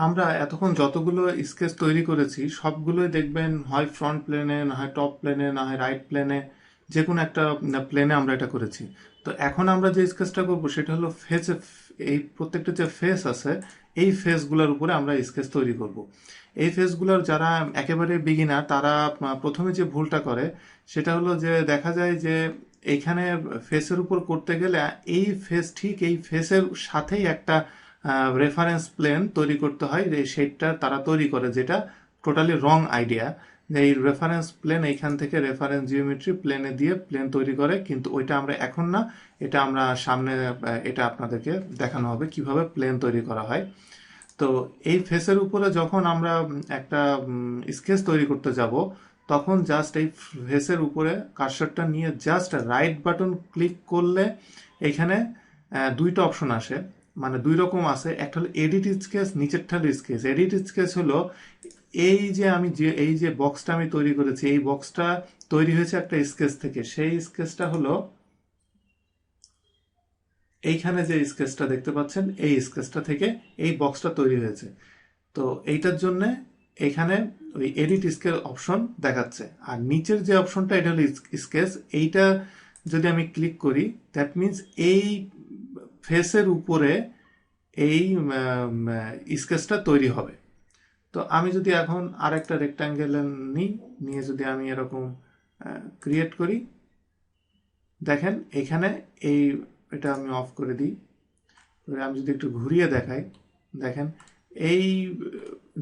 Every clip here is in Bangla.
আমরা এতক্ষণ যতগুলো স্কেচ তৈরি করেছি সবগুলোই দেখবেন হয় ফ্রন্ট প্লেনে, না হয় টপ প্লেনে, না হয় রাইট প্লেনে, যে কোনো একটা প্লেনে আমরা এটা করেছি। তো এখন আমরা যে স্কেচটা করব সেটা হলো ফেস। এই প্রত্যেকটা যে ফেস আছে এই ফেসগুলোর উপরে আমরা স্কেচ তৈরি করব। এই ফেসগুলোর যারা একেবারে বিগিনার তারা প্রথমে যে ভুলটা করে সেটা হলো যে দেখা যায় যে এইখানে ফেসের উপর করতে গেলে এই ফেস ঠিক এই ফেসের সাথেই একটা রেফারেন্স প্লেন তৈরি করতে হয়, সেইটা তারা তৈরি করে, যেটা টোটালি রং আইডিয়া। যে এই রেফারেন্স প্লেন এইখান থেকে রেফারেন্স জিওমেট্রি প্লেনে দিয়ে প্লেন তৈরি করে, কিন্তু ওইটা আমরা এখন না, এটা আমরা সামনে এটা আপনাদেরকে দেখানো হবে কিভাবে প্লেন তৈরি করা হয়। তো এই ফেসের উপরে যখন আমরা একটা স্কেচ তৈরি করতে যাব, তখন জাস্ট এই ফেসের উপরে কার্সরটা নিয়ে জাস্ট রাইট বাটন ক্লিক করলে এইখানে দুইটা অপশন আসে, মানে দুই রকম আছে। একটা হলো এডিট স্কেচ, নিচেরটা হলো স্কেচ। এডিট স্কেচ হলো এই যে বক্সটা আমি তৈরি করেছি, এই বক্সটা তৈরি হয়েছে একটা স্কেচ থেকে। সেই স্কেচটা হলো এইখানে যে স্কেচটা দেখতে পাচ্ছেন, এই স্কেচটা থেকে এই বক্সটা তৈরি হয়েছে। তো এইটার জন্য এখানে ওই এডিট স্কেচ অপশন দেখাচ্ছে, আর নিচের যে অপশনটা এটা হলো স্কেচ। এইটা যদি আমি ক্লিক করি, দ্যাট মিন্স এই ফেসের উপরে এই স্কেচটা তৈরি হবে। তো আমি যদি এখন আরেকটা রেক্ট্যাঙ্গেল নিয়ে যদি আমি এরকম ক্রিয়েট করি, দেখেন এখানে এই এটা আমি অফ করে দিই। আমি যদি একটু ঘুরিয়ে দেখাই, দেখেন এই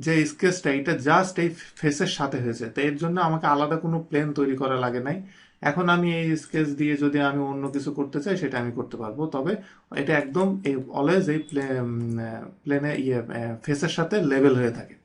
যে স্কেচটা এটা জাস্ট এই ফেসের সাথে হয়েছে। তো এর জন্য আমাকে আলাদা কোনো প্লেন তৈরি করা লাগে নাই। এখন আমি এই স্কেচ দিয়ে যদি আমি অন্য কিছু করতে চাই সেটা আমি করতে পারবো, তবে এটা একদম এই অলওয়েজ এই প্লেনে ফেসের সাথে লেভেল হয়ে থাকে।